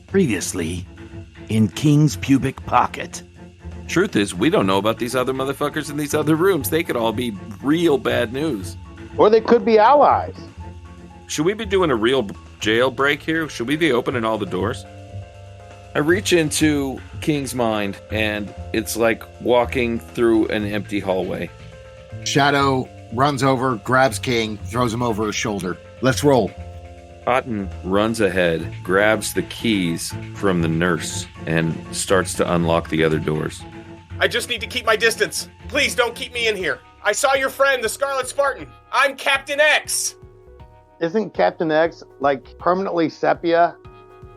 Previously, in King's pubic pocket. Truth is, we don't know about these other motherfuckers in these other rooms. They could all be real bad news. Or they could be allies. Should we be doing a real jailbreak here? Should we be opening all the doors? I reach into King's mind, and it's like walking through an empty hallway. Shadow runs over, grabs King, throws him over his shoulder. Let's roll. Cotton runs ahead, grabs the keys from the nurse, and starts to unlock the other doors. I just need to keep my distance. Please don't keep me in here. I saw your friend, the Scarlet Spartan. I'm Captain X. Isn't Captain X, like, permanently sepia?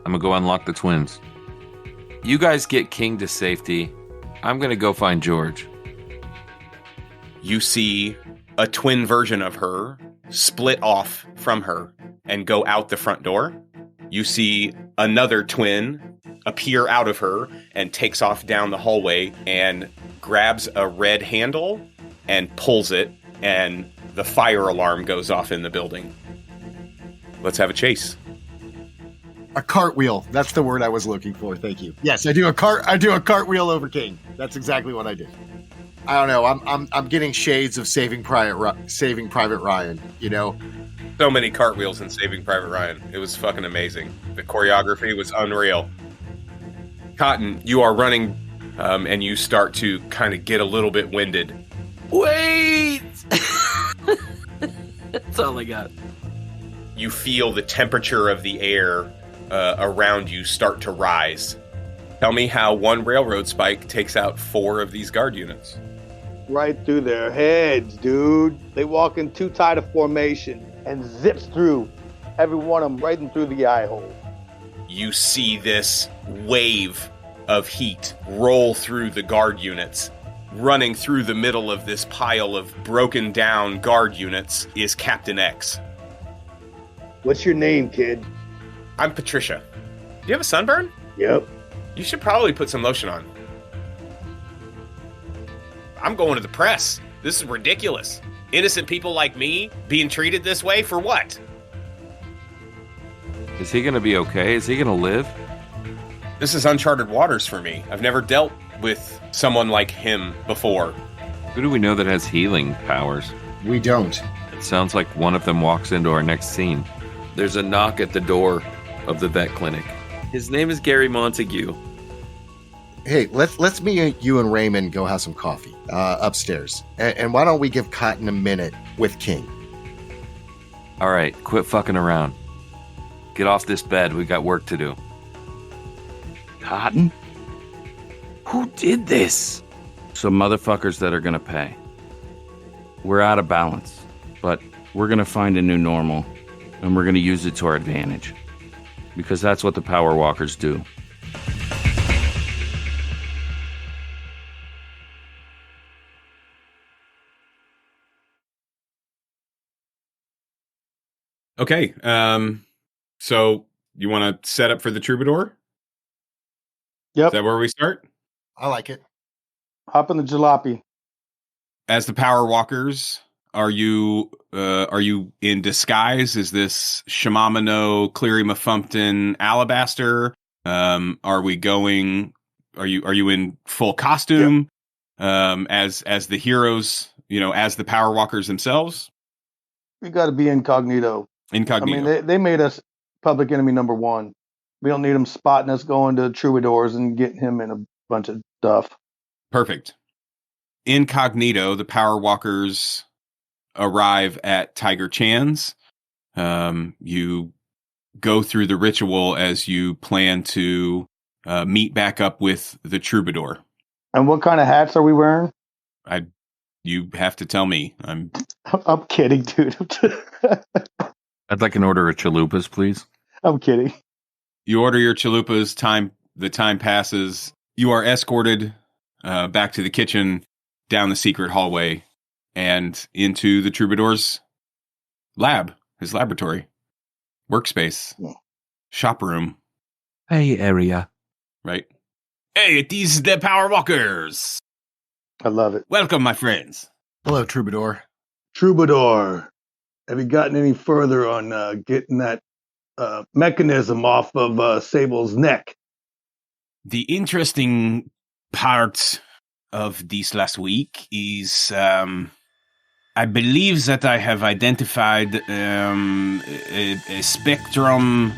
I'm gonna go unlock the twins. You guys get King to safety. I'm gonna go find George. You see a twin version of her split off from her and go out the front door. You see another twin appear out of her and takes off down the hallway and grabs a red handle and pulls it, and the fire alarm goes off in the building. Let's have a chase. A cartwheel. That's the word I was looking for. Thank you. Yes, I do a cartwheel over King. That's exactly what I did. I don't know. I'm getting shades of Saving Private Ryan. You know, so many cartwheels in Saving Private Ryan. It was fucking amazing. The choreography was unreal. Cotton, you are running, and you start to kind of get a little bit winded. Wait! That's all I got. You feel the temperature of the air around you start to rise. Tell me how one railroad spike takes out 4 of these guard units. Right through their heads, dude. They walk in too tight a formation and zips through every one of them right in through the eye hole. You see this wave of heat roll through the guard units. Running through the middle of this pile of broken down guard units is Captain X. What's your name, kid? I'm Patricia. Do you have a sunburn? Yep. You should probably put some lotion on. I'm going to the press. This is ridiculous. Innocent people like me being treated this way for what? Is he going to be okay? Is he going to live? This is uncharted waters for me. I've never dealt with someone like him before. Who do we know that has healing powers? We don't. It sounds like one of them walks into our next scene. There's a knock at the door of the vet clinic. His name is Gary Montague. Hey, let's me, you, and Raymond go have some coffee upstairs. And why don't we give Cotton a minute with King? All right, quit fucking around. Get off this bed. We got work to do. Cotton? Who did this? Some motherfuckers that are gonna pay. We're out of balance, but we're gonna find a new normal, and we're gonna use it to our advantage. Because that's what the Power Walkers do. Okay, so you want to set up for the Troubadour? Yep. Is that where we start? I like it. Hop in the jalopy. As the Power Walkers, are you in disguise? Is this Shimamino, Cleary Mafumpton, Alabaster? Are you in full costume? Yep. As the heroes, as the Power Walkers themselves? We got to be incognito. Incognito. I mean, they made us public enemy number 1. We don't need them spotting us going to Troubadours and getting him in a bunch of stuff. Perfect. Incognito, the Power Walkers arrive at Tiger Chan's. You go through the ritual as you plan to meet back up with the Troubadour. And what kind of hats are we wearing? You have to tell me. I'm kidding, dude. I'd like an order of chalupas, please. I'm kidding. You order your chalupas. The time passes. You are escorted back to the kitchen, down the secret hallway, and into the Troubadour's lab, his laboratory, workspace, shop room. Hey, area. Right. Hey, these the Power Walkers. I love it. Welcome, my friends. Hello, Troubadour. Troubadour, have you gotten any further on getting that mechanism off of Sable's neck? The interesting part of this last week is I believe that I have identified a spectrum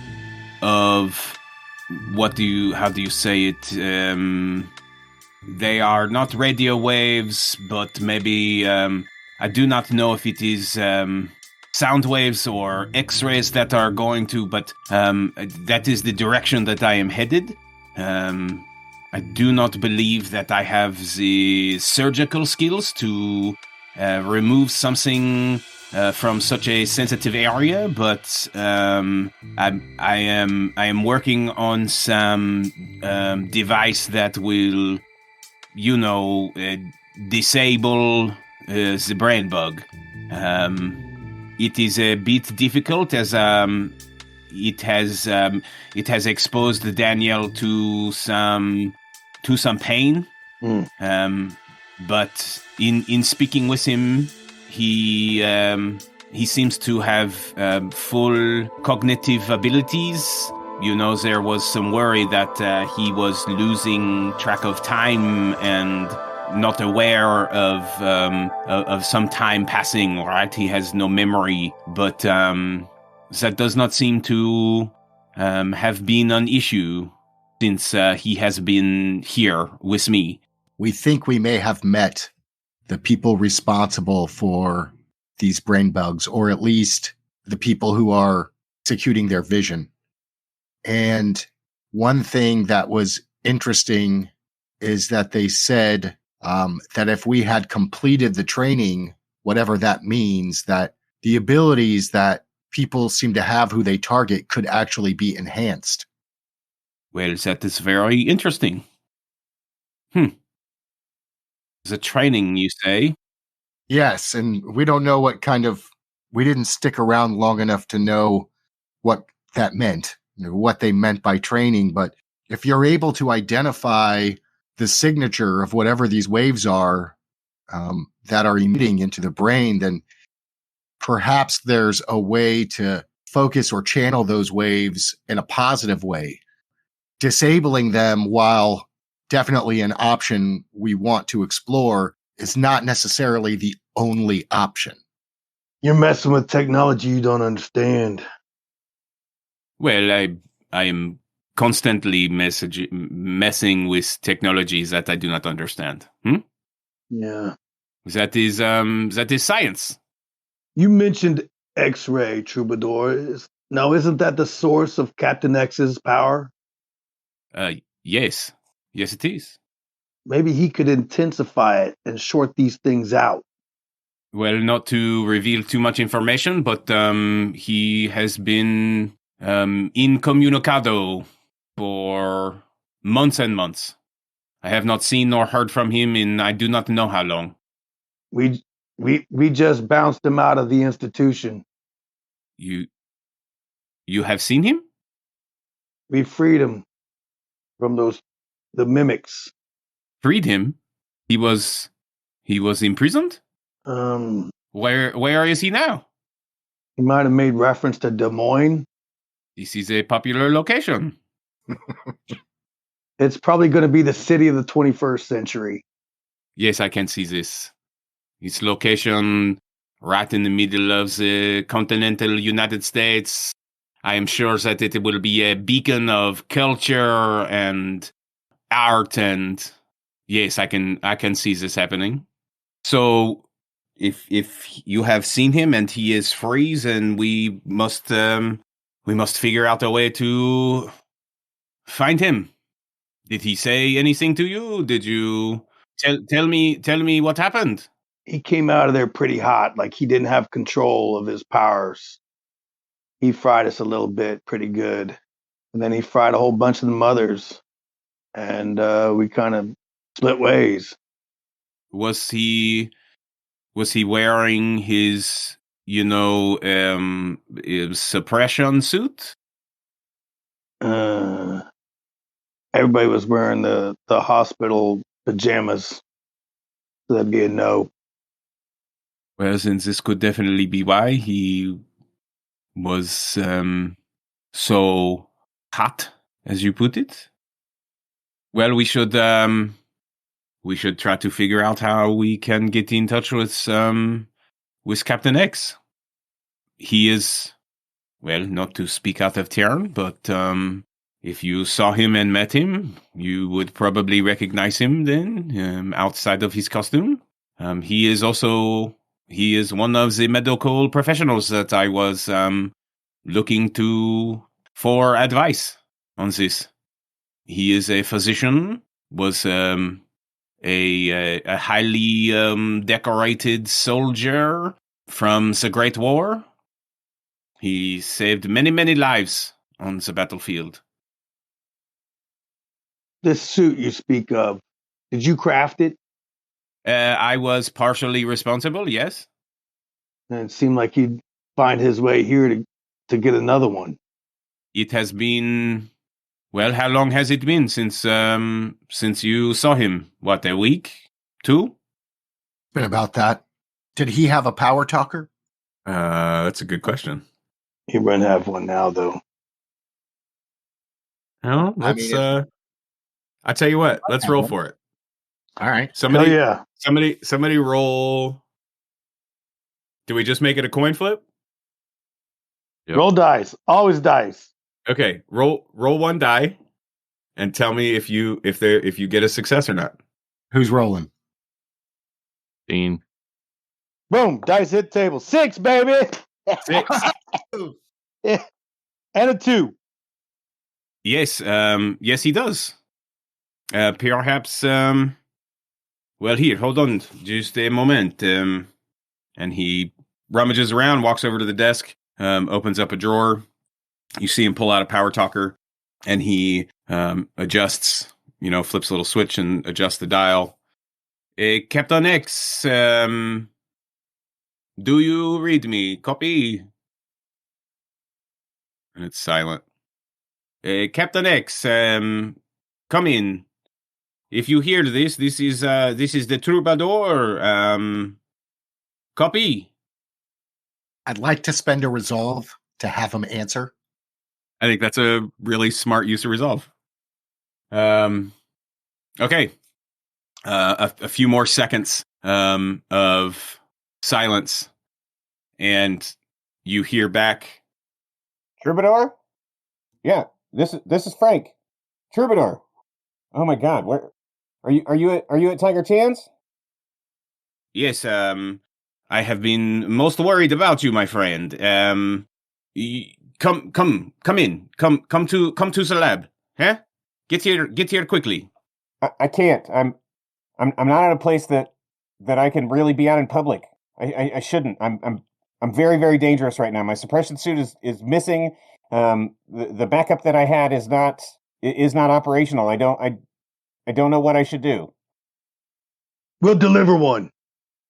of how do you say it? They are not radio waves, but maybe I do not know if it is sound waves or X-rays that are going to, but that is the direction that I am headed. I do not believe that I have the surgical skills to remove something from such a sensitive area, but I am working on some device that will, disable the brain bug. It is a bit difficult as it has exposed Daniel to some pain. But in speaking with him, he seems to have full cognitive abilities. There was some worry that he was losing track of time and not aware of some time passing, right? He has no memory, but that does not seem to have been an issue since he has been here with me. We think we may have met the people responsible for these brain bugs, or at least the people who are executing their vision. And one thing that was interesting is that they said that if we had completed the training, whatever that means, that the abilities that people seem to have who they target could actually be enhanced. Well, that is very interesting. The training, you say? Yes, and we don't know we didn't stick around long enough to know what that meant, what they meant by training. But if you're able to identify the signature of whatever these waves are that are emitting into the brain, then perhaps there's a way to focus or channel those waves in a positive way. Disabling them, while definitely an option we want to explore, is not necessarily the only option. You're messing with technology you don't understand. Well, I am constantly messing with technologies that I do not understand. Yeah. That is science. You mentioned X-ray, Troubadour. Now, isn't that the source of Captain X's power? Yes, it is. Maybe he could intensify it and short these things out. Well, not to reveal too much information, but he has been incommunicado for months and months. I have not seen nor heard from him in I do not know how long. We just bounced him out of the institution. You have seen him? We freed him from the mimics. Freed him? He was imprisoned? Where is he now? He might have made reference to Des Moines. This is a popular location. It's probably going to be the city of the 21st century. Yes, I can see this. Its location right in the middle of the continental United States. I am sure that it will be a beacon of culture and art, and yes, I can see this happening. So if you have seen him and he is free, then we must figure out a way to find him. Did he say anything to you? Did you tell me what happened? He came out of there pretty hot, like he didn't have control of his powers. He fried us a little bit, pretty good. And then he fried a whole bunch of the mothers. And we kind of split ways. Was he wearing his, suppression suit? Everybody was wearing the hospital pajamas. So that'd be a no. Well, then this could definitely be why he was so hot, as you put it. Well, we should try to figure out how we can get in touch with Captain X. He is, well, not to speak out of turn, but if you saw him and met him, you would probably recognize him then, outside of his costume. He is one of the medical professionals that I was looking for advice on this. He is a physician, was a highly decorated soldier from the Great War. He saved many, many lives on the battlefield. This suit you speak of, did you craft it? I was partially responsible, yes. And it seemed like he'd find his way here to get another one. It has been, well, how long has it been since you saw him? What, a week? 2? Been about that. Did he have a power talker? That's a good question. He wouldn't have one now, though. Well, I tell you what, let's roll for it. All right. Somebody, Hell yeah. somebody roll. Do we just make it a coin flip? Yep. Roll dice. Always dice. Okay, roll 1 die, and tell me if you get a success or not. Who's rolling? Dean. Boom. Dice hit table. 6, baby. 6. Yeah. And a 2. Yes, yes, he does. Perhaps. Well, here, hold on, just a moment. And he rummages around, walks over to the desk, opens up a drawer. You see him pull out a power talker, and he adjusts. Flips a little switch and adjusts the dial. Captain X, do you read me? Copy. And it's silent. Captain X, come in. If you hear this is the Troubadour. Copy. I'd like to spend a resolve to have him answer. I think that's a really smart use of resolve. Okay. A few more seconds of silence, and you hear back. Troubadour? Yeah, this is Frank. Troubadour. Oh my God, where are you at Tiger Chan's? Yes, I have been most worried about you, my friend. Come in. Come to the lab. Huh? Get here quickly. I can't. I'm not in a place that I can really be out in public. I shouldn't. I'm very, very dangerous right now. My suppression suit is missing. The backup that I had is not operational. I don't know what I should do. We'll deliver one.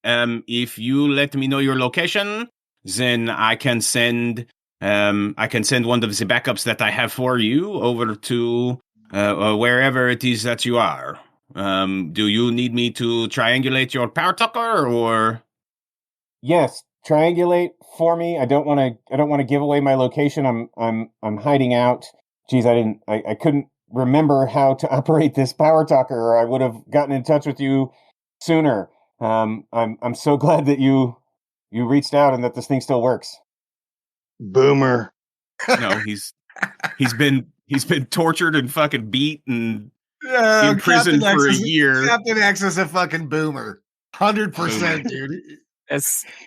If you let me know your location, then I can send one of the backups that I have for you over to wherever it is that you are. Do you need me to triangulate your power talker, or? Yes, triangulate for me. I don't want to give away my location. I'm hiding out. Geez, I couldn't remember how to operate this power talker, or I would have gotten in touch with you sooner. I'm so glad that you reached out and that this thing still works. Boomer. No, he's been tortured and fucking beat and in prison for a year. Captain X is a fucking boomer. 100%, dude.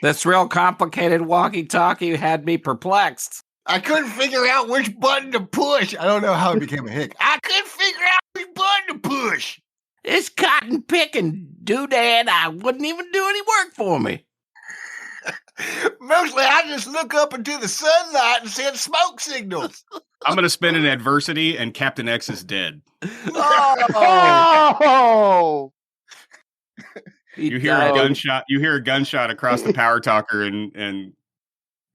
This real complicated walkie-talkie had me perplexed. I couldn't figure out which button to push. I don't know how it became a hick. I couldn't figure out which button to push. This cotton picking doodad, I wouldn't even do any work for me. Mostly, I just look up into the sunlight and send smoke signals. I'm going to spin an adversity, and Captain X is dead. Oh! You hear a gunshot. You hear a gunshot across the power talker, and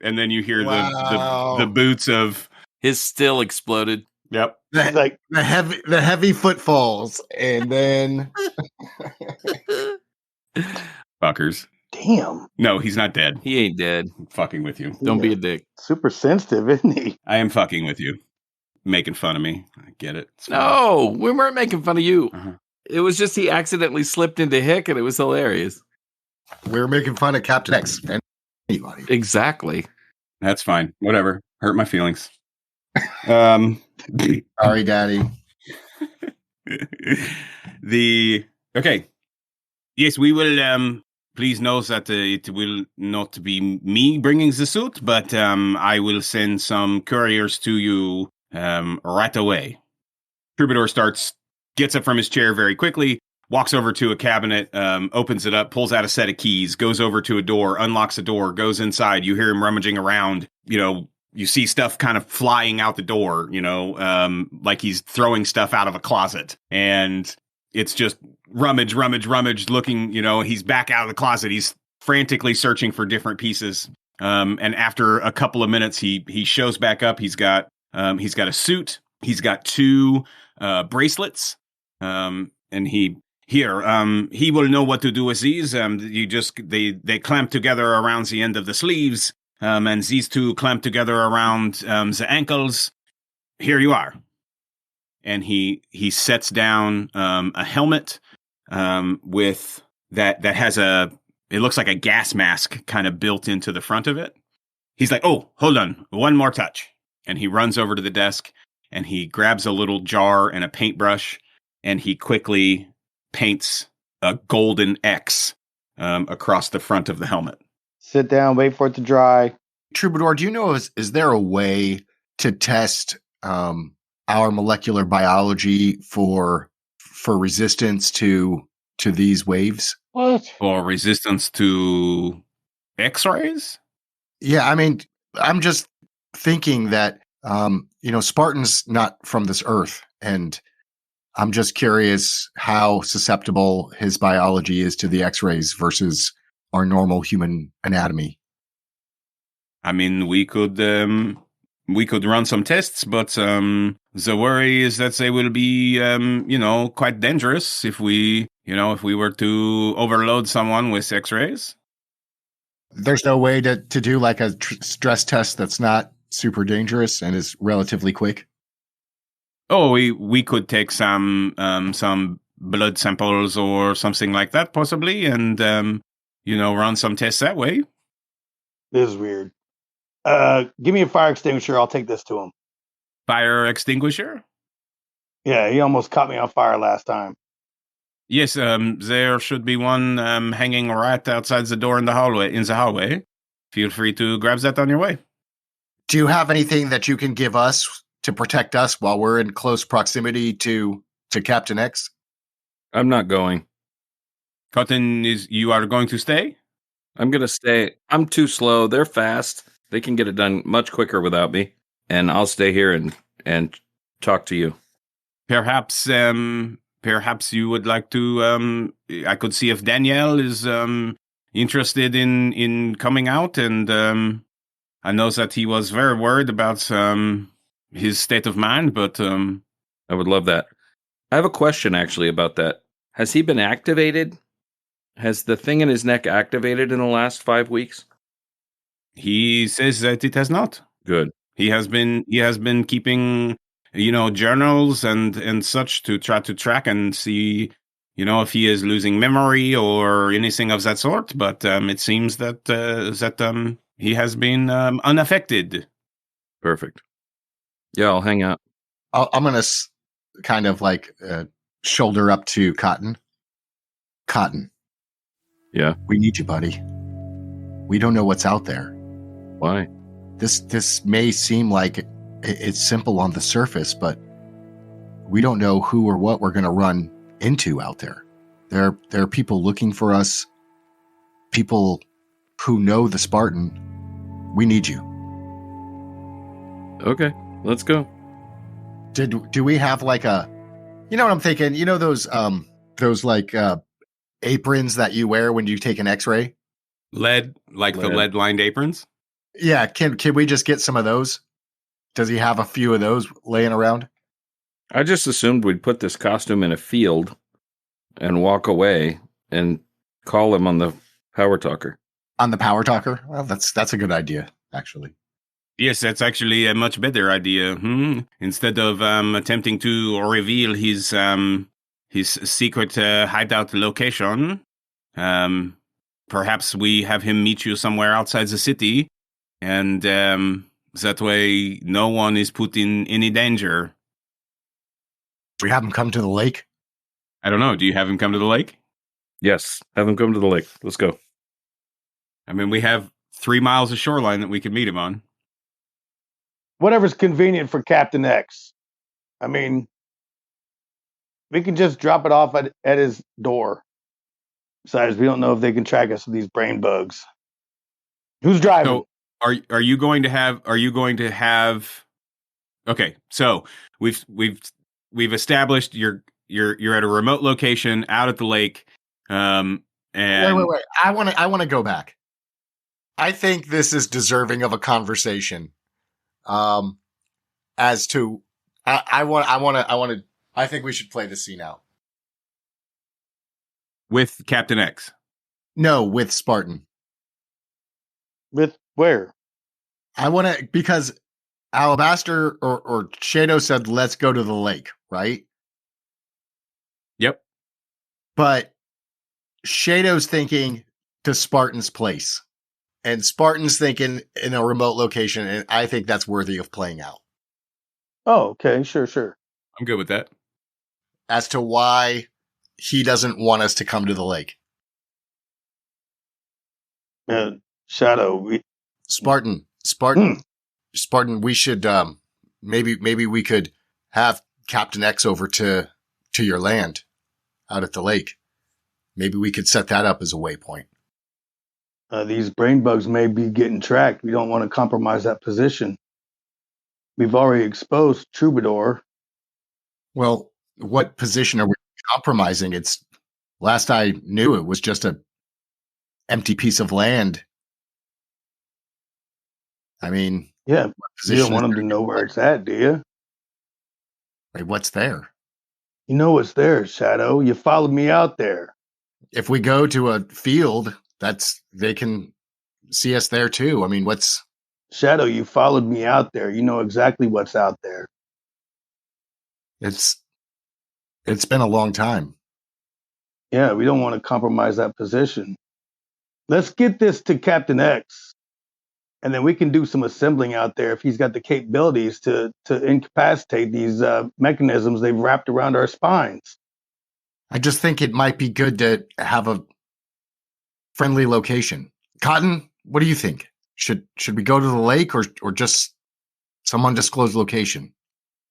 then you hear the boots of his still exploded. Yep. The heavy footfalls, and then fuckers. Damn. No, he's not dead. He ain't dead. I'm fucking with you. Don't be Yeah. a dick. Super sensitive, isn't he? I am fucking with you. Making fun of me. I get it. It's fine. No, we weren't making fun of you. Uh-huh. It was just he accidentally slipped into Hick, and it was hilarious. We're making fun of Captain X and anybody. Exactly. That's fine. Whatever. Hurt my feelings. Um, Sorry, Daddy. Okay. Yes, we will. Please know that it will not be me bringing the suit, but I will send some couriers to you right away. Troubadour gets up from his chair very quickly, walks over to a cabinet, opens it up, pulls out a set of keys, goes over to a door, unlocks a door, goes inside. You hear him rummaging around. You see stuff kind of flying out the door, like he's throwing stuff out of a closet. And it's just rummage, looking, he's back out of the closet. He's frantically searching for different pieces. And after a couple of minutes, he shows back up. He's got a suit. He's got 2 bracelets. And he will know what to do with these. They clamp together around the end of the sleeves. And these 2 clamp together around the ankles. Here you are. And he sets down a helmet with that has it looks like a gas mask kind of built into the front of it. He's like, oh, hold on, one more touch. And he runs over to the desk and he grabs a little jar and a paintbrush and he quickly paints a golden X across the front of the helmet. Sit down, wait for it to dry. Troubadour, do you know, is there a way to test our molecular biology for resistance to these waves? What? Or resistance to X-rays? Yeah, I mean, I'm just thinking that, Spartan's not from this earth, and I'm just curious how susceptible his biology is to the X-rays versus our normal human anatomy. I mean, we could run some tests, but the worry is that they will be, quite dangerous if we were to overload someone with X-rays. There's no way to do like a stress test that's not super dangerous and is relatively quick. Oh, we could take some blood samples or something like that, possibly, and run some tests that way. This is weird. Give me a fire extinguisher. I'll take this to him. Fire extinguisher? Yeah, he almost caught me on fire last time. Yes, there should be one hanging right outside the door in the hallway. Feel free to grab that on your way. Do you have anything that you can give us to protect us while we're in close proximity to Captain X? I'm not going. Cotton, you are going to stay? I'm going to stay. I'm too slow. They're fast. They can get it done much quicker without me. And I'll stay here and talk to you. Perhaps you would like to, I could see if Danielle is interested in coming out. And I know that he was very worried about his state of mind, but I would love that. I have a question actually about that. Has he been activated? Has the thing in his neck activated in the last 5 weeks? He says that it has not. Good. He has been keeping, journals and such to try to track and see, if he is losing memory or anything of that sort. But it seems that he has been unaffected. Perfect. Yeah, I'll hang out. I'm going to kind of like shoulder up to Cotton. Cotton. Yeah. We need you, buddy. We don't know what's out there. Why? This may seem like it's simple on the surface, but we don't know who or what we're going to run into out there. There are people looking for us, people who know the Spartan. We need you. Okay, let's go. Do we have like a, you know what I'm thinking? You know those like aprons that you wear when you take an X-ray? The lead-lined aprons? Yeah, can we just get some of those? Does he have a few of those laying around? I just assumed we'd put this costume in a field and walk away and call him on the Power talker. On the power talker? Well, that's a good idea, actually. Yes, that's actually a much better idea. Instead of attempting to reveal his secret hideout location, perhaps we have him meet you somewhere outside the city, and that way no one is put in any danger. We have him come to the lake. I don't know. Do you have him come to the lake? Yes, have him come to the lake. Let's go. I mean, we have 3 miles of shoreline that we could meet him on. Whatever's convenient for Captain X. I mean, we can just drop it off at his door. Besides, we don't know if they can track us with these brain bugs. Who's driving? So, are you going to have? Okay, so we've established you're at a remote location out at the lake. And Wait. I want to go back. I think this is deserving of a conversation. As to, I think we should play the scene out. with Captain X. No, with Spartan. With where? I want to, because Alabaster or Shadow said, let's go to the lake, right? Yep. But Shadow's thinking to Spartan's place. And Spartan's thinking in a remote location, and I think that's worthy of playing out. Oh, okay, sure. I'm good with that. As to why he doesn't want us to come to the lake. Shadow, Spartan, we should maybe we could have Captain X over to your land out at the lake. Maybe we could set that up as a waypoint. These brain bugs may be getting tracked. We don't want to compromise that position. We've already exposed Troubadour. Well, what position are we compromising? It's last I knew it was just a empty piece of land. I mean, Yeah, you don't want them to know where it's at, do you? Wait, what's there? You know what's there, Shadow. You followed me out there. If we go to a field, they can see us there too. I mean, what's Shadow, you followed me out there. You know exactly what's out there. it's been a long time. Yeah, we don't want to compromise that position. Let's get this to Captain X, and then we can do some assembling out there if he's got the capabilities to incapacitate these mechanisms they've wrapped around our spines. I just think it might be good to have a friendly location. Cotton, what do you think? Should we go to the lake or just someone disclose location?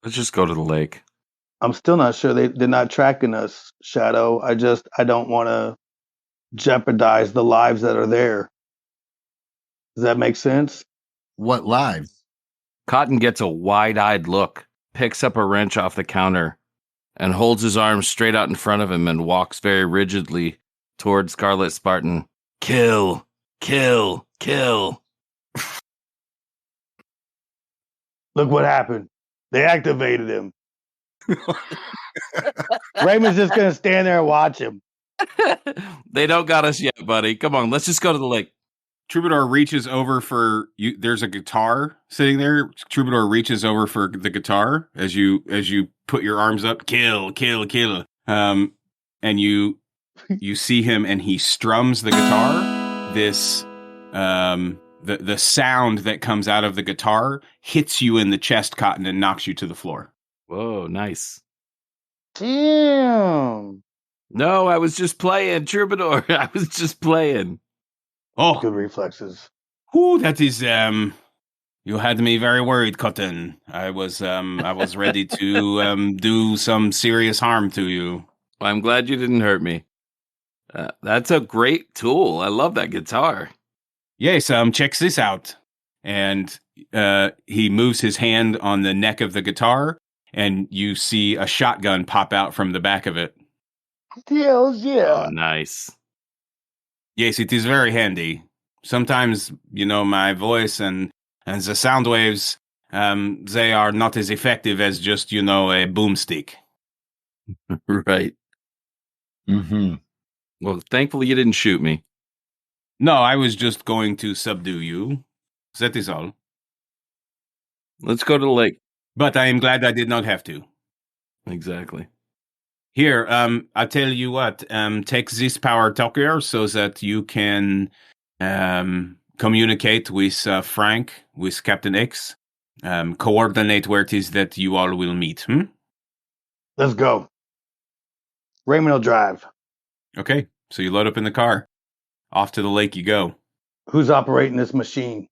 Let's just go to the lake. I'm still not sure they're not tracking us, Shadow. I don't want to jeopardize the lives that are there. Does that make sense? What lives? Cotton gets a wide-eyed look, picks up a wrench off the counter, and holds his arms straight out in front of him and walks very rigidly toward Scarlet Spartan. Kill, kill, kill. Look what happened. They activated him. Raymond's just going to stand there and watch him. They don't got us yet, buddy. Come on, let's just go to the lake. Troubadour reaches over for you. There's a guitar sitting there. Troubadour reaches over for the guitar as you put your arms up. Kill, kill, kill. And you see him, and he strums the guitar. This the sound that comes out of the guitar hits you in the chest, Cotton, and knocks you to the floor. Whoa, nice. Damn. No, I was just playing, Troubadour. I was just playing. Oh, Good reflexes. whoo, that is you had me very worried, Cotton. I was ready to do some serious harm to you. Well, I'm glad you didn't hurt me. That's a great tool. I love that guitar. Yes, check this out. And he moves his hand on the neck of the guitar, and you see a shotgun pop out from the back of it. Hells yeah. Oh, nice. Yes, it is very handy. Sometimes, my voice and the sound waves, they are not as effective as just, a boomstick. Right. Mm-hmm. Well, thankfully you didn't shoot me. No, I was just going to subdue you. That is all. Let's go to the lake. But I am glad I did not have to. Exactly. Here, I'll tell you what. Take this power talker so that you can communicate with Frank, with Captain X. Coordinate where it is that you all will meet. Let's go. Raymond will drive. Okay, so you load up in the car. Off to the lake you go. Who's operating this machine?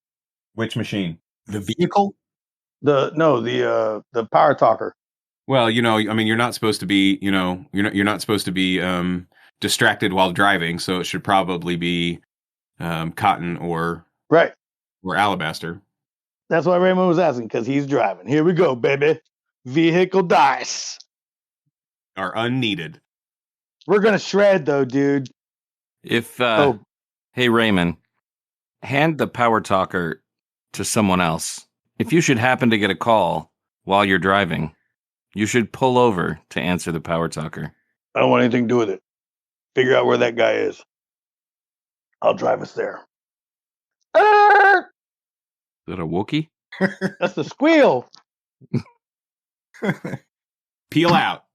Which machine? The vehicle? The power talker. Well, you're not supposed to be, you're not supposed to be distracted while driving, so it should probably be Cotton or Right. or Alabaster. That's why Raymond was asking, because he's driving. Here we go, baby. Vehicle dice. Are unneeded. We're gonna shred though, dude. If hey Raymond, hand the power talker to someone else. If you should happen to get a call while you're driving, you should pull over to answer the power talker. I don't want anything to do with it. Figure out where that guy is. I'll drive us there. Is that a Wookiee? That's the squeal. Peel out.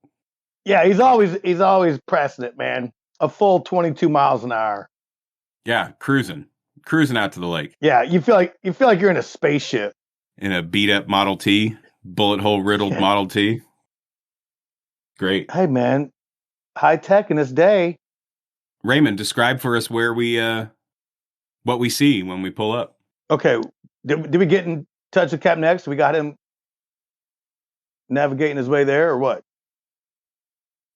Yeah, he's always pressing it, man. A full 22 miles an hour. Yeah, cruising out to the lake Yeah, you feel like you're in a spaceship. in a beat up Model T, bullet hole riddled Yeah. Model T. Great. Hey, man, high tech in this day. Raymond, describe for us where we what we see when we pull up. Okay, did we get in touch with Captain X? We got him navigating his way there, or what?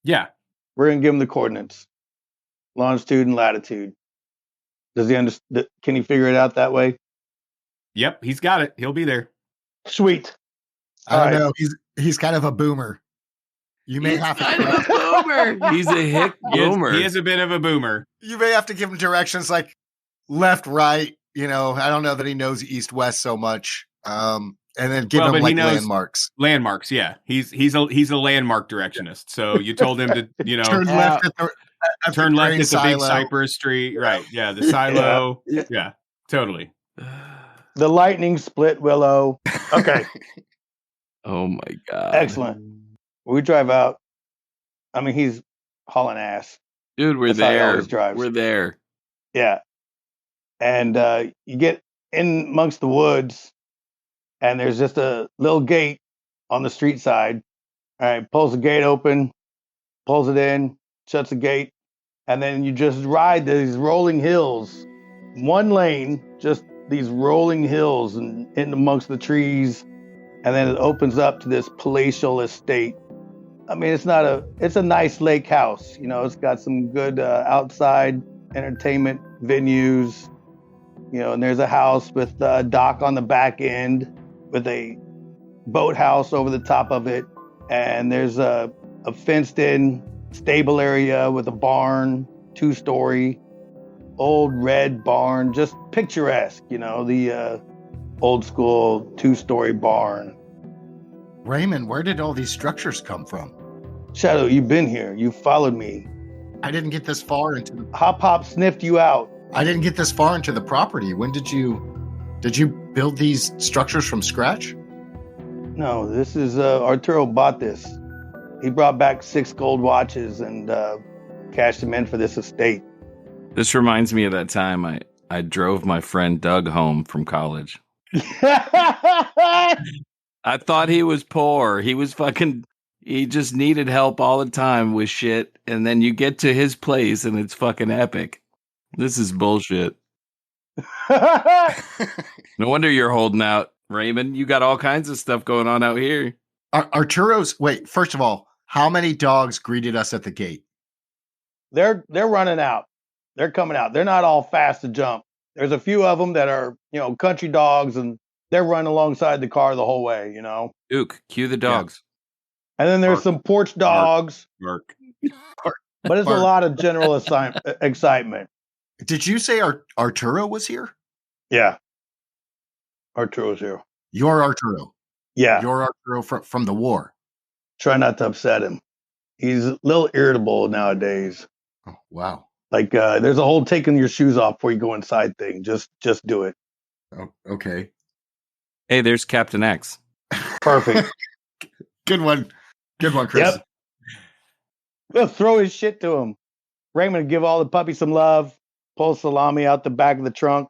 Yeah. We're gonna give him the coordinates, longitude and latitude. Does he understand? Can he figure it out that way? Yep, he's got it. He'll be there. Sweet. I don't All know. He's kind of a boomer. You may have to. boomer. He's a hick boomer. He is a bit of a boomer. You may have to give him directions like left, right. I don't know that he knows east, west so much. And then give him but he like knows landmarks. Landmarks, yeah. He's a landmark directionist. So you told him to, Turn left at the turn left grain at the big silo. Cypress Tree. Right. Yeah, the silo. Yeah, totally. The lightning split willow. Okay, Oh my god. excellent. We drive out. I mean, he's hauling ass. Dude, we're That's how he there. always drives. We're there. Yeah. And you get in amongst the woods, and there's just a little gate on the street side. All right, pulls the gate open, pulls it in, shuts the gate, and then you just ride these rolling hills. One lane, just these rolling hills and in amongst the trees, and then it opens up to this palatial estate. I mean, it's a nice lake house. It's got some good outside entertainment venues. And there's a house with a dock on the back end with a boathouse over the top of it. And there's a fenced-in stable area with a barn, 2-story, old red barn, just picturesque, the old school 2-story barn. Raymond, where did all these structures come from? Shadow, you've been here. You followed me. I didn't get this far into the Hop Hop sniffed you out. I didn't get this far into the property. When did you build these structures from scratch? No, this is Arturo bought this. He brought back 6 gold watches and cashed them in for this estate. This reminds me of that time I drove my friend Doug home from college. I thought he was poor. He just needed help all the time with shit. And then you get to his place and it's fucking epic. This is bullshit. No wonder you're holding out, Raymond. You got all kinds of stuff going on out here. Wait, first of all, how many dogs greeted us at the gate? They're running out. They're coming out. They're not all fast to jump. There's a few of them that are, country dogs, and they're running alongside the car the whole way, Duke, cue the dogs. And then there's some porch dogs, Mark. but it's a lot of general excitement. Did you say Arturo was here? Yeah. Arturo's here. You're Arturo. Yeah. You're Arturo from the war. Try not to upset him. He's a little irritable nowadays. Oh, wow. Like there's a whole taking your shoes off before you go inside thing. Just do it. Oh, okay. Hey, there's Captain X. Perfect. Good one. Good one, Chris. Yep. We'll throw his shit to him. Raymond give all the puppies some love. Pull salami out the back of the trunk.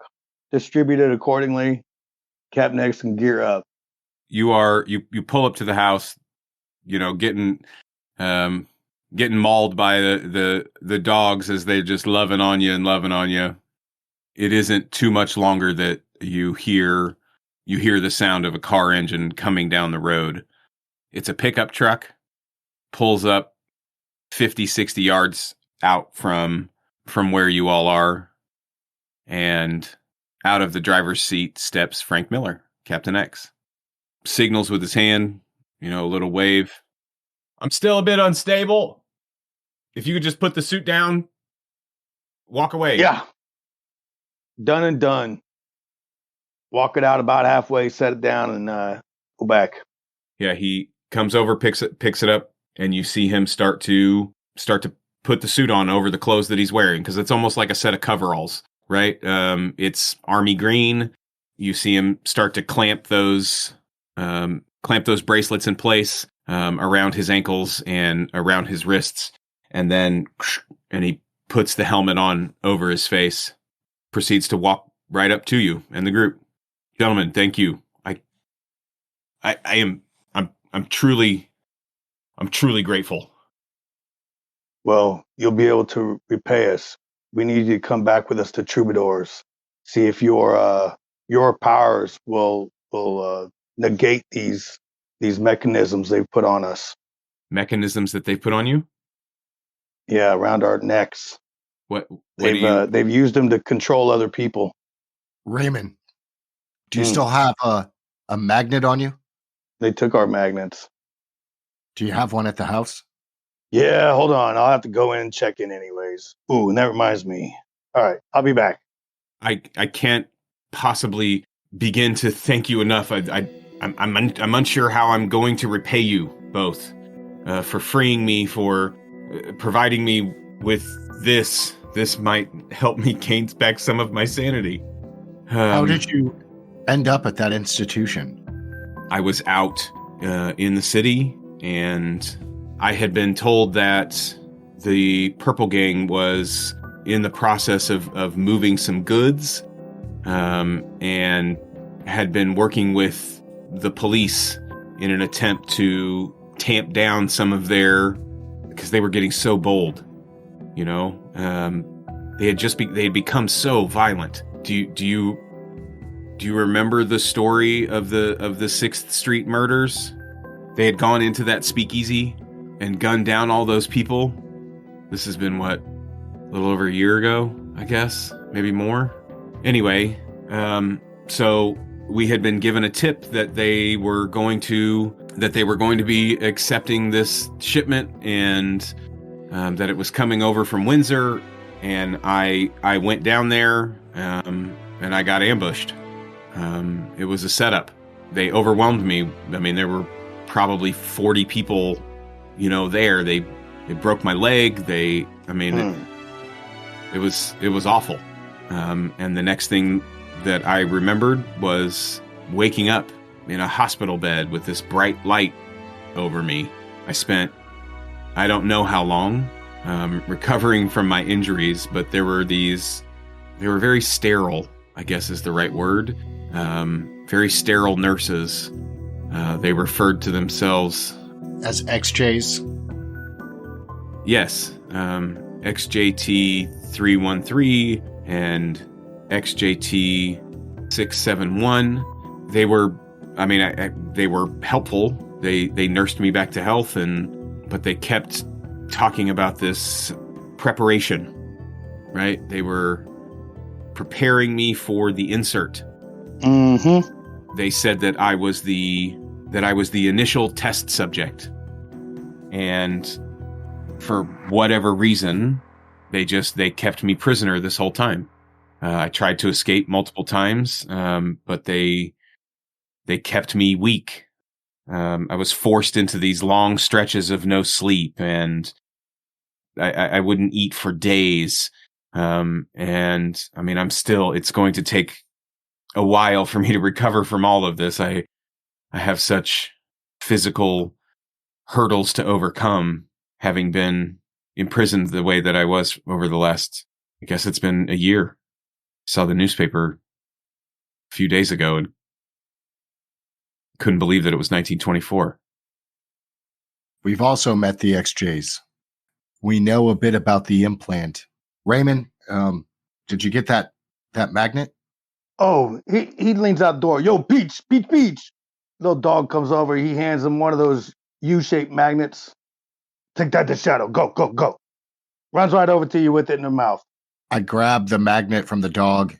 Distribute it accordingly. Captain X can gear up. You pull up to the house, getting mauled by the dogs as they're just loving on you. It isn't too much longer that you hear the sound of a car engine coming down the road. It's a pickup truck, pulls up 50, 60 yards out from where you all are, and out of the driver's seat steps Frank Miller, Captain X. Signals with his hand, a little wave. I'm still a bit unstable. If you could just put the suit down, walk away. Yeah. Done and done. Walk it out about halfway, set it down, and go back. Yeah, he comes over, picks it up, and you see him start to put the suit on over the clothes that he's wearing, because it's almost like a set of coveralls, right? It's army green. You see him start to clamp those bracelets in place around his ankles and around his wrists, and he puts the helmet on over his face. Proceeds to walk right up to you and the group. Gentlemen, thank you. I'm truly grateful. Well, you'll be able to repay us. We need you to come back with us to Troubadours. See if your powers will negate these mechanisms they've put on us. Mechanisms that they've put on you? Yeah, around our necks. They've used them to control other people. Raymond, do you still have a magnet on you? They took our magnets. Do you have one at the house? Yeah, hold on. I'll have to go in and check in anyways. Ooh, and that reminds me. All right, I'll be back. I can't possibly begin to thank you enough. I'm unsure how I'm going to repay you both for freeing me, for providing me with this. This might help me gain back some of my sanity. How did you end up at that institution? I was out in the city, and I had been told that the Purple Gang was in the process of moving some goods, and had been working with the police in an attempt to tamp down some of because they were getting so bold. They had become so violent. Do you remember the story of the 6th Street murders? They had gone into that speakeasy and gunned down all those people. This has been a little over a year ago, I guess, maybe more. Anyway, so we had been given a tip that they were going to be accepting this shipment, and that it was coming over from Windsor, and I went down there, and I got ambushed. It was a setup. They overwhelmed me. I mean, there were probably 40 people, there. They broke my leg. It was awful. And the next thing that I remembered was waking up in a hospital bed with this bright light over me. I spent, I don't know how long, recovering from my injuries, but they were very sterile, I guess is the right word. Very sterile nurses. They referred to themselves as XJs. Yes, XJT 313 and XJT 671. They were helpful. They nursed me back to health, but they kept talking about this preparation, right? They were preparing me for the insert. Mm-hmm. They said that I was the initial test subject, and for whatever reason, they kept me prisoner this whole time. I tried to escape multiple times, but they kept me weak. I was forced into these long stretches of no sleep, and I wouldn't eat for days. And I mean, it's going to take a while for me to recover from all of this. I have such physical hurdles to overcome, having been imprisoned the way that I was over the last, I guess it's been a year. Saw the newspaper a few days ago and couldn't believe that it was 1924. We've also met the XJs. We know a bit about the implant. Raymond, did you get that magnet? Oh, he leans out the door. Yo, Peach. Little dog comes over. He hands him one of those U-shaped magnets. Take that to Shadow. Go. Runs right over to you with it in her mouth. I grab the magnet from the dog.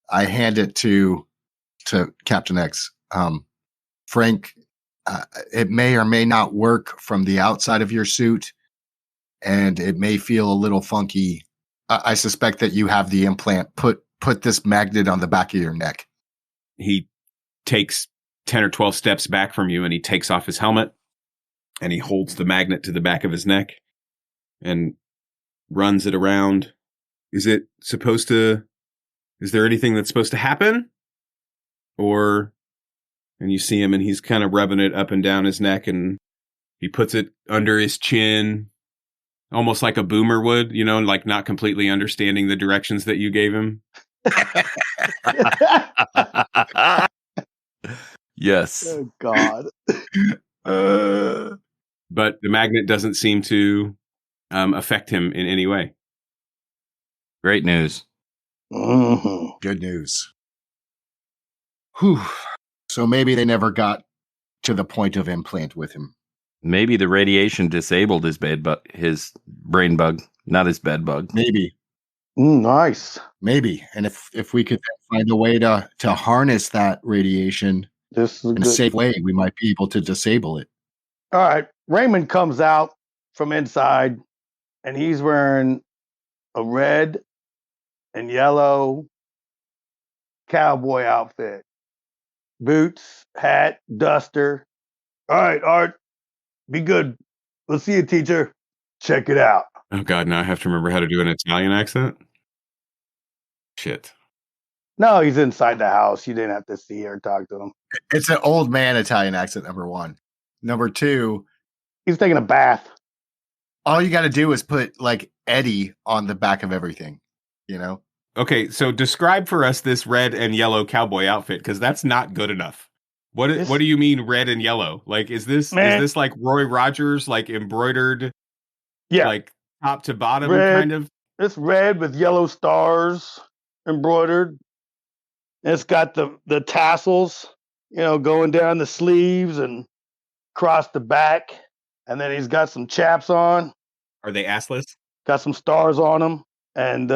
I hand it to Captain X. Frank, it may or may not work from the outside of your suit, and it may feel a little funky. I suspect that you have the implant. Put this magnet on the back of your neck. He takes 10 or 12 steps back from you and he takes off his helmet and he holds the magnet to the back of his neck and runs it around. Is there anything that's supposed to happen? And you see him and he's kind of rubbing it up and down his neck and he puts it under his chin, almost like a boomer would, like not completely understanding the directions that you gave him. Yes. Oh, God. But the magnet doesn't seem to affect him in any way. Great news. Mm-hmm. Good news. Whew. So maybe they never got to the point of implant with him. Maybe the radiation disabled his his brain bug, not his bed bug. Maybe. Nice. Maybe. And if we could find a way to harness that radiation in a safe way, we might be able to disable it. All right. Raymond comes out from inside and he's wearing a red and yellow cowboy outfit. Boots, hat, duster. All right, Art. Be good. We'll see you, teacher. Check it out. Oh, God, now I have to remember how to do an Italian accent? Shit. No, he's inside the house. You didn't have to see or talk to him. It's an old man Italian accent, number one. Number two, he's taking a bath. All you got to do is put like Eddie on the back of everything, Okay, so describe for us this red and yellow cowboy outfit, because that's not good enough. What do you mean red and yellow? Like, is this like Roy Rogers, like embroidered, like top to bottom kind of? It's red with yellow stars embroidered. It's got the tassels, going down the sleeves and across the back. And then he's got some chaps on. Are they assless? Got some stars on them. And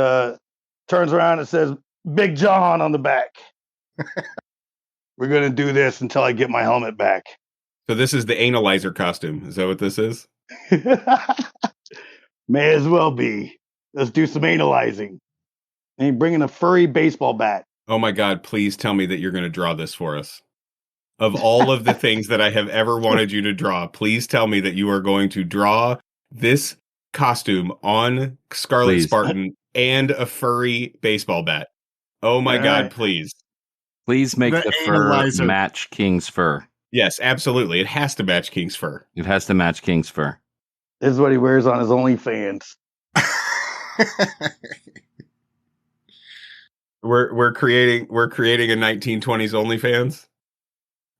turns around and says, Big John on the back. We're going to do this until I get my helmet back. So this is the analyzer costume. Is that what this is? May as well be. Let's do some analyzing. And he's bringing a furry baseball bat. Oh my God, please tell me that you're going to draw this for us. Of all of the things that I have ever wanted you to draw, please tell me that you are going to draw this costume on Scarlet Spartan and a furry baseball bat. Oh my God, please. Please make the fur match King's fur. Yes, absolutely. It has to match King's fur. It has to match King's fur. This is what he wears on his OnlyFans. We're creating a 1920s OnlyFans.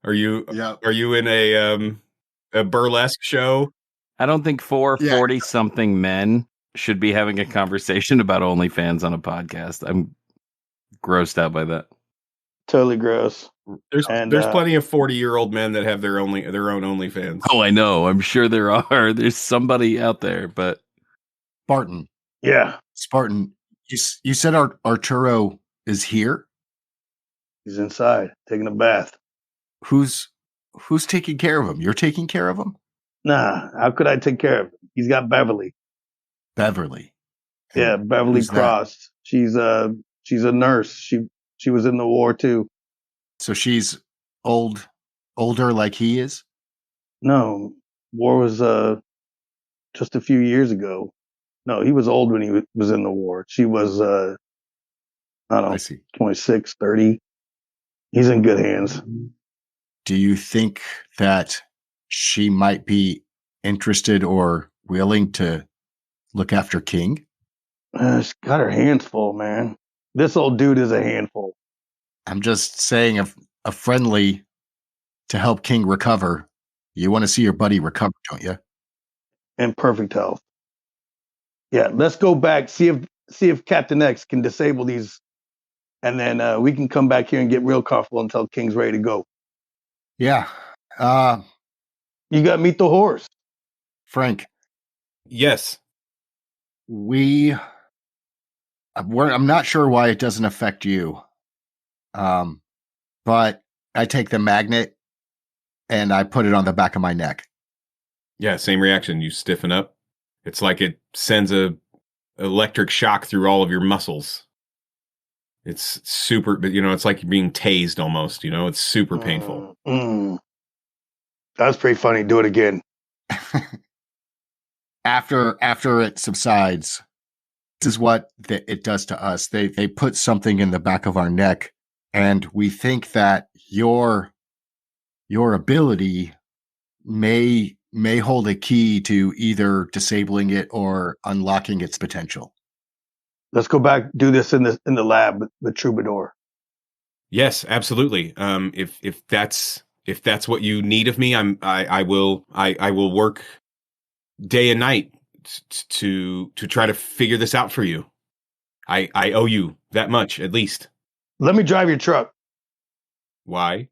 Are you in a burlesque show? I don't think 40-something men should be having a conversation about OnlyFans on a podcast. I'm grossed out by that. Totally gross. There's plenty of 40-year-old men that have their own OnlyFans. Oh, I know. I'm sure there are. There's somebody out there, but Spartan. Yeah. Spartan. You said Arturo is here? He's inside taking a bath. Who's taking care of him? You're taking care of him? Nah, how could I take care of him? He's got Beverly. Beverly. Yeah, Beverly Cross. That? She's a nurse. She was in the war too. So she's older like he is? No. War was just a few years ago. No, he was old when he was in the war. She was, I don't know, I see. 26, 30. He's in good hands. Do you think that she might be interested or willing to look after King? She's got her hands full, man. This old dude is a handful. I'm just saying a friendly to help King recover. You want to see your buddy recover, don't you? In perfect health. Yeah, let's go back, see if Captain X can disable these, and then we can come back here and get real comfortable until King's ready to go. Yeah. You got to meet the horse. Frank, Yes. I'm not sure why it doesn't affect you. But I take the magnet and I put it on the back of my neck. Yeah, same reaction. You stiffen up. It's like it sends a electric shock through all of your muscles. It's super, but it's like you're being tased almost, it's super painful. That's pretty funny. Do it again. After it subsides, this is what it does to us. They put something in the back of our neck, and we think that your ability may hold a key to either disabling it or unlocking its potential. Let's go back, do this in the lab with Troubadour. Yes, absolutely. If that's what you need of me, I will work day and night to try to figure this out for you. I owe you that much at least. Let me drive your truck. Why?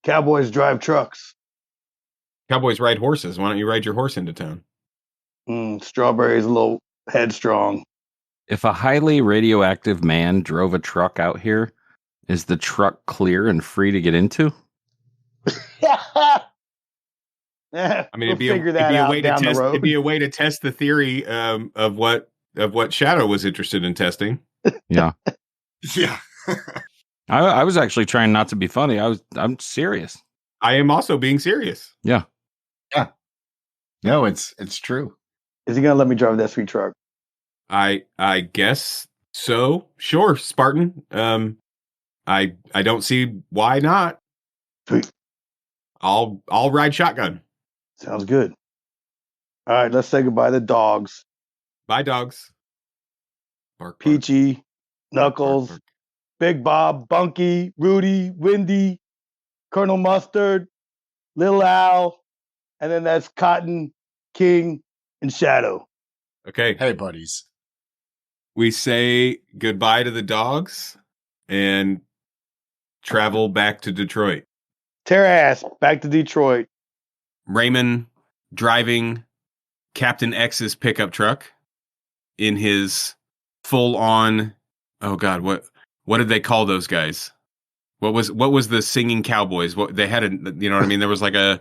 Cowboys drive trucks. Cowboys ride horses. Why don't you ride your horse into town? Strawberry's a little headstrong. If a highly radioactive man drove a truck out here, is the truck clear and free to get into? I mean, it'd be a way to test. It'd be a way to test the theory of what Shadow was interested in testing. Yeah, yeah. I was actually trying not to be funny. I'm serious. I am also being serious. Yeah. Yeah. No, it's true. Is he gonna let me drive that sweet truck? I guess so. Sure, Spartan. I don't see why not. Sweet. I'll ride shotgun. Sounds good. All right, let's say goodbye to the dogs. Bye, dogs. Bark, bark. Peachy, Knuckles, Bark, bark. Big Bob, Bunky, Rudy, Windy, Colonel Mustard, Little Al, and then that's Cotton, King, and Shadow. Okay. Hey, buddies. We say goodbye to the dogs and travel back to Detroit. Tear ass back to Detroit. Raymond driving Captain X's pickup truck in his full-on. Oh God, what did they call those guys? What was the singing cowboys? What they had you know what I mean? There was like a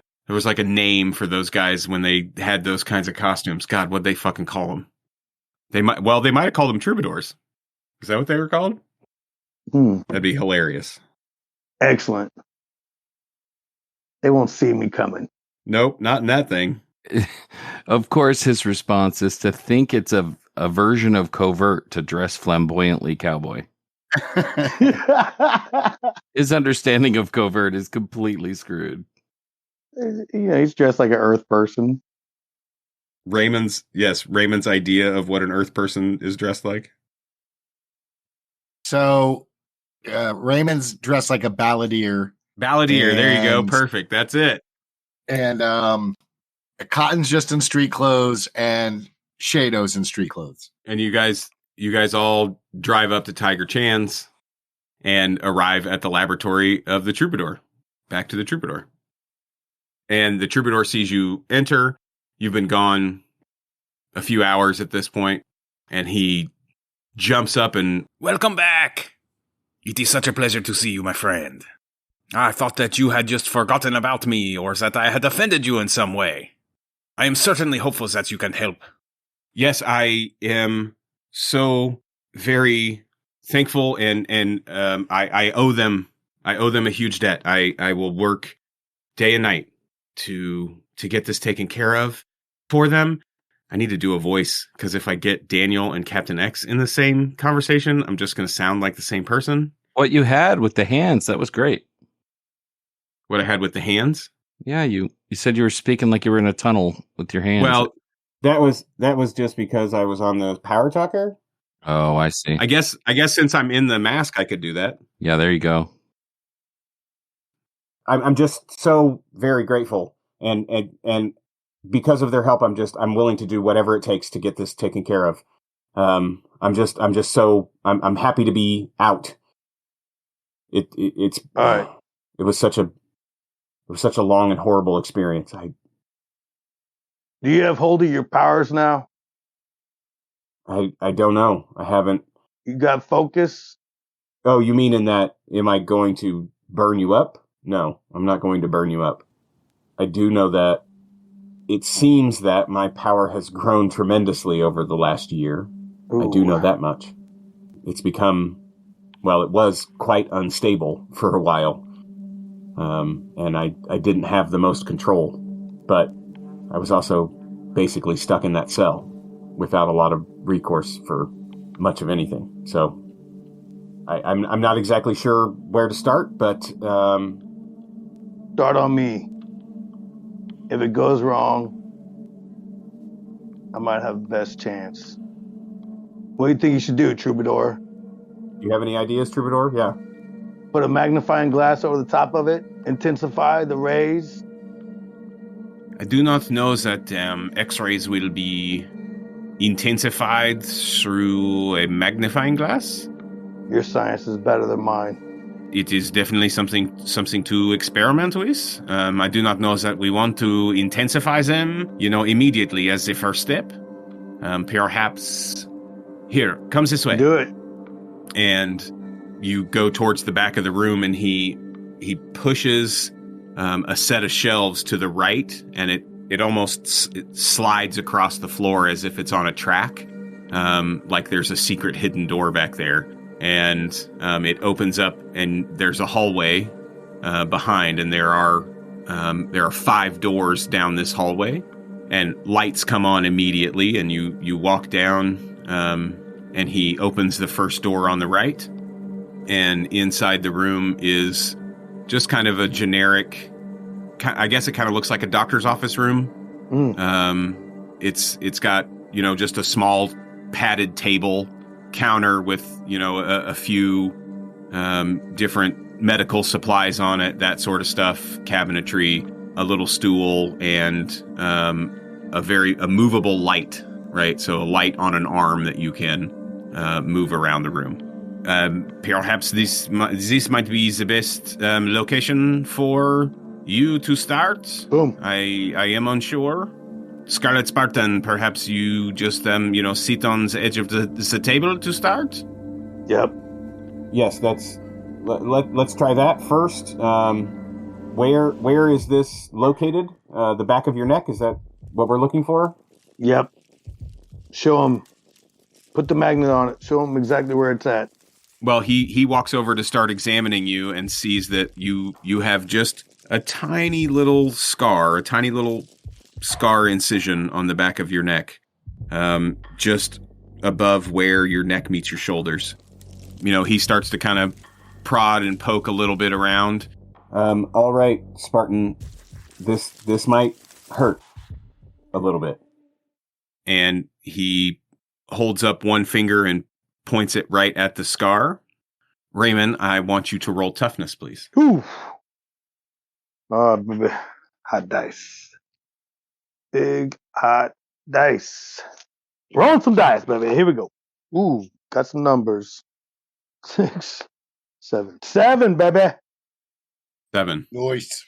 name for those guys when they had those kinds of costumes. God, what'd they fucking call them? They might have called them troubadours. Is that what they were called? That'd be hilarious. Excellent. They won't see me coming. Nope, not in that thing. Of course, his response is to think it's a version of covert to dress flamboyantly cowboy. His understanding of covert is completely screwed. Yeah, he's dressed like an Earth person. Raymond's idea of what an Earth person is dressed like. So Raymond's dressed like a balladeer. Balladeer, there you go. Perfect. That's it. And Cotton's just in street clothes and Shadow's in street clothes. And you guys all drive up to Tiger Chan's and arrive at the laboratory of the Troubadour. Back to the Troubadour. And the Troubadour sees you enter. You've been gone a few hours at this point, and he jumps up and, "Welcome back! It is such a pleasure to see you, my friend. I thought that you had just forgotten about me, or that I had offended you in some way. I am certainly hopeful that you can help." Yes, I am so very thankful, and I owe them a huge debt. I will work day and night to get this taken care of for them. I need to do a voice, because if I get Daniel and Captain X in the same conversation, I'm just going to sound like the same person. What you had with the hands, that was great. What I had with the hands? Yeah, you said you were speaking like you were in a tunnel with your hands. Well, That was just because I was on the power talker. oh, I see. I guess since I'm in the mask, I could do that. Yeah, there you go. I'm just so very grateful, and because of their help, I'm willing to do whatever it takes to get this taken care of. I'm happy to be out. It's All right. It was such a long and horrible experience. Do you have hold of your powers now? I don't know. I haven't. You got focus? Oh, you mean in that? Am I going to burn you up? No, I'm not going to burn you up. I do know that it seems that my power has grown tremendously over the last year. Ooh. I do know that much. It's become, well, it was quite unstable for a while. And I didn't have the most control, but I was also basically stuck in that cell without a lot of recourse for much of anything. So I'm not exactly sure where to start, but Start on me. If it goes wrong, I might have the best chance. What do you think you should do, Troubadour? you have any ideas, Troubadour? Yeah. Put a magnifying glass over the top of it, intensify the rays. I do not know that X-rays will be intensified through a magnifying glass. Your science is better than mine. It is definitely something to experiment with. I do not know that we want to intensify them, immediately as the first step. Perhaps here, comes this way. Do it. And you go towards the back of the room, and he pushes a set of shelves to the right, and it almost slides across the floor as if it's on a track, like there's a secret hidden door back there. And it opens up, and there's a hallway behind, and there are 5 doors down this hallway, and lights come on immediately, and you walk down, and he opens the first door on the right, and inside the room is just kind of a generic, I guess it kind of looks like a doctor's office room. It's got just a small padded table, counter with a few different medical supplies on it, that sort of stuff, cabinetry, a little stool, and a movable light, right? So a light on an arm that you can move around the room. Perhaps this might be the best location for you to start. Boom. I am unsure. Scarlet Spartan, perhaps you just sit on the edge of the table to start? Yep. Yes, let's try that first. Where is this located? The back of your neck, is that what we're looking for? Yep. Show him. Put the magnet on it. Show him exactly where it's at. Well, he walks over to start examining you and sees that you have just a tiny little scar incision on the back of your neck, just above where your neck meets your shoulders. He starts to kind of prod and poke a little bit around. All right, Spartan, this might hurt a little bit. And he holds up one finger and points it right at the scar. Raymond, I want you to roll toughness, please. Ooh. Oh, hot dice. Big hot dice. Rolling some dice, baby. Here we go. Ooh, got some numbers. 6, 7. 7, baby. 7. Nice.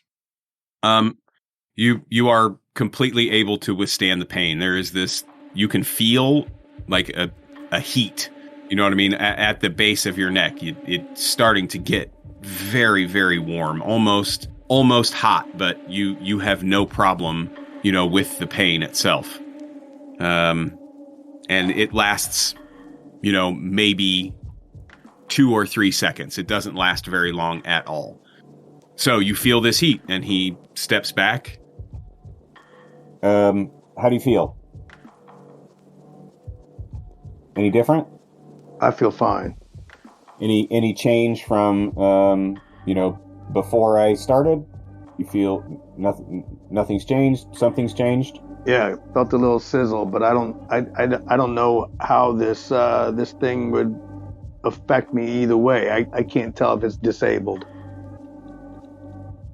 You are completely able to withstand the pain. There is this, you can feel like a heat, you know what I mean, at the base of your neck. It's starting to get very, very warm, almost hot, but you have no problem, with the pain itself. And it lasts, maybe 2 or 3 seconds. It doesn't last very long at all. So you feel this heat, and he steps back. How do you feel? Any different? I feel fine. Any change from before I started? You feel nothing's changed? Something's changed? Yeah, felt a little sizzle, but I don't know how this thing would affect me either way. I can't tell if it's disabled.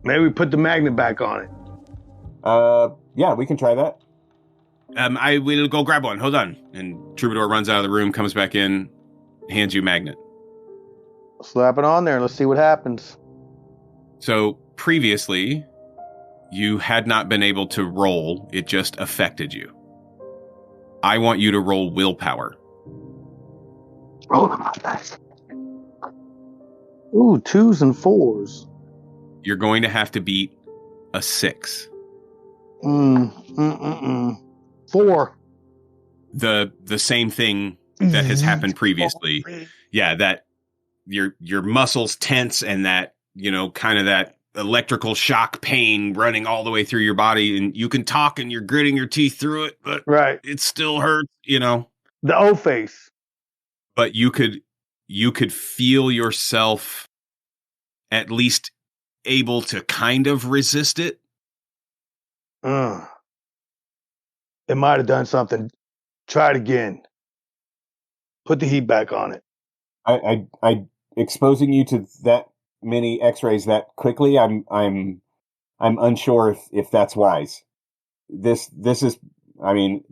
Maybe we put the magnet back on it. Yeah, we can try that. I will go grab one. Hold on. And Troubadour runs out of the room, comes back in, hands you a magnet. Slap it on there and let's see what happens. So previously, you had not been able to roll. It just affected you. I want you to roll willpower. Roll them on dice. Ooh, 2s and 4s. You're going to have to beat a 6. 4. The same thing that has happened previously. Yeah, that your muscles tense and that, kind of that electrical shock pain running all the way through your body, and you can talk and you're gritting your teeth through it, but it still hurts, The O face. But you could feel yourself at least able to kind of resist it. It might have done something. Try it again. Put the heat back on it. I exposing you to that many X-rays that quickly. I'm unsure if that's wise. This is,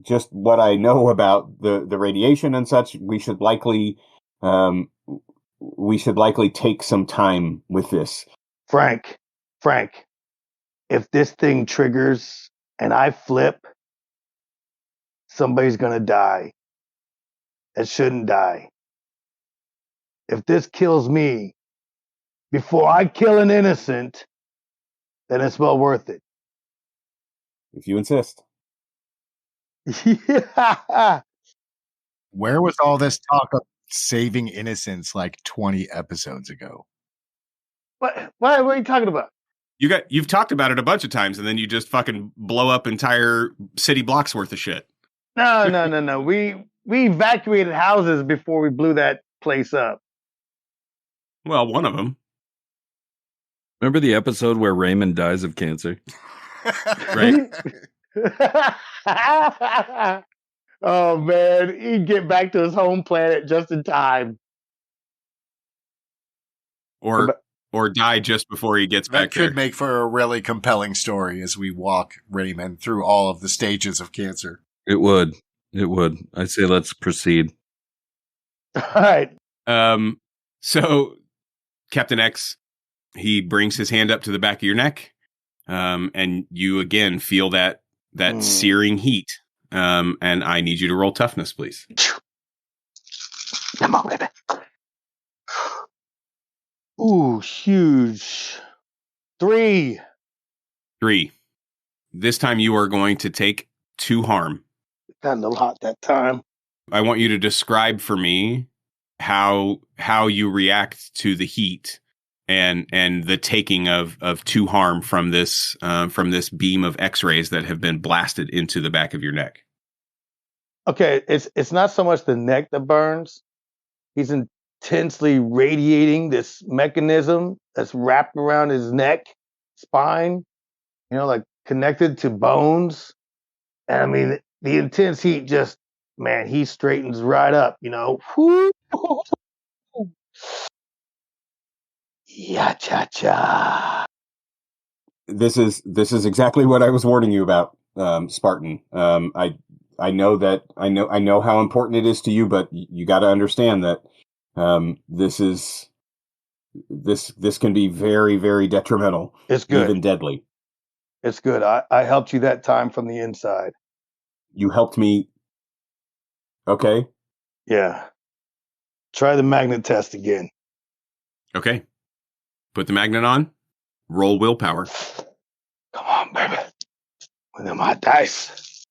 just what I know about the radiation and such. We should likely take some time with this. Frank, if this thing triggers and I flip, somebody's gonna die. That shouldn't die. If this kills me before I kill an innocent, then it's well worth it. If you insist. Yeah. Where was all this talk of saving innocents like 20 episodes ago? What are you talking about? You've talked about it a bunch of times, and then you just fucking blow up entire city blocks worth of shit. No. We evacuated houses before we blew that place up. Well, one of them. Remember the episode where Raymond dies of cancer? Right. Oh man, he'd get back to his home planet just in time. Or die just before he gets back there. That could make for a really compelling story as we walk Raymond through all of the stages of cancer. It would. I say let's proceed. All right. So Captain X, he brings his hand up to the back of your neck, and you again feel that searing heat. And I need you to roll toughness, please. Come on, baby. Ooh, huge. 3. This time you are going to take 2 harm. Got a lot that time. I want you to describe for me how you react to the heat and the taking of 2 harm from this beam of X-rays that have been blasted into the back of your neck. Okay, it's not so much the neck that burns. He's intensely radiating this mechanism that's wrapped around his neck, spine, like connected to bones. And the intense heat just, man, he straightens right up, Whoo! Ya-cha-cha. This is exactly what I was warning you about, Spartan. I know how important it is to you, but you got to understand that this can be very, very detrimental. It's good. Even deadly. It's good. I helped you that time from the inside. You helped me. Okay. Yeah. Try the magnet test again. Okay. Put the magnet on. Roll willpower. Come on, baby. With them hot dice.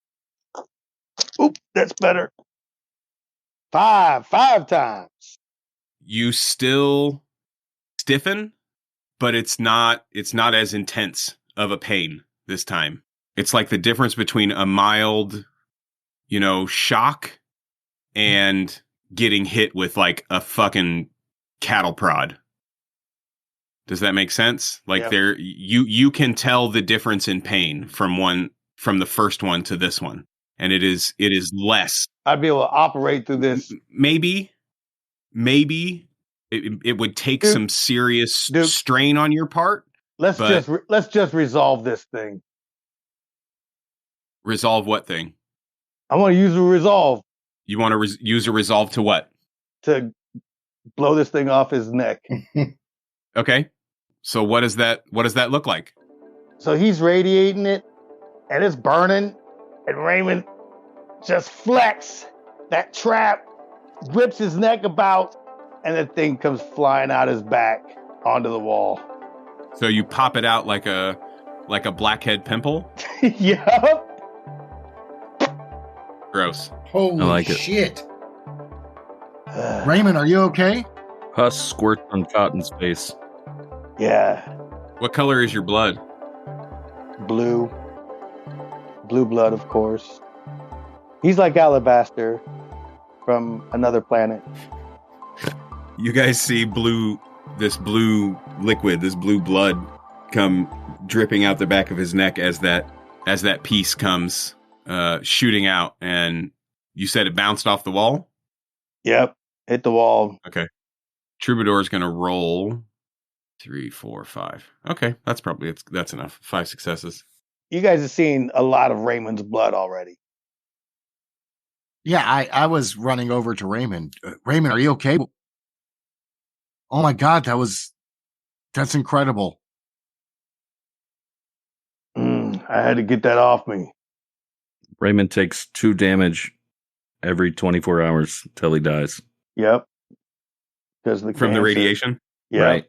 Oop, that's better. 5 times. You still stiffen, but it's not as intense of a pain this time. It's like the difference between a mild, shock and getting hit with like a fucking cattle prod. Does that make sense? Like Yep. you can tell the difference in pain from the first one to this one. And it is less. I'd be able to operate through this. Maybe it would take Duke, some serious Duke. strain on your part. Let's But- just resolve this thing. Resolve what thing? I want to use a resolve You want to use a resolve to what? to blow this thing off his neck. Okay. So what does that look like? So he's radiating it, and it's burning, and Raymond just flex that trap, whips his neck about, and the thing comes flying out his back onto the wall. So you pop it out like a blackhead pimple? Yup. Gross. Holy I like it. shit. Raymond, are you okay? Pus squirts on Cotton's face. Yeah. What color is your blood? Blue blood, of course. He's like Alabaster from another planet. You guys see this blue liquid, this blue blood come dripping out the back of his neck as that piece comes shooting out, and you said it bounced off the wall? Yep. Hit the wall. Okay. Troubadour is going to roll 3, 4, 5. Okay, that's enough. 5 successes. You guys have seen a lot of Raymond's blood already. Yeah, I was running over to Raymond. Raymond, are you okay? Oh my God, that's incredible. I had to get that off me. Raymond takes 2 damage every 24 hours till he dies. Yep. Because From the radiation? Yeah. Right.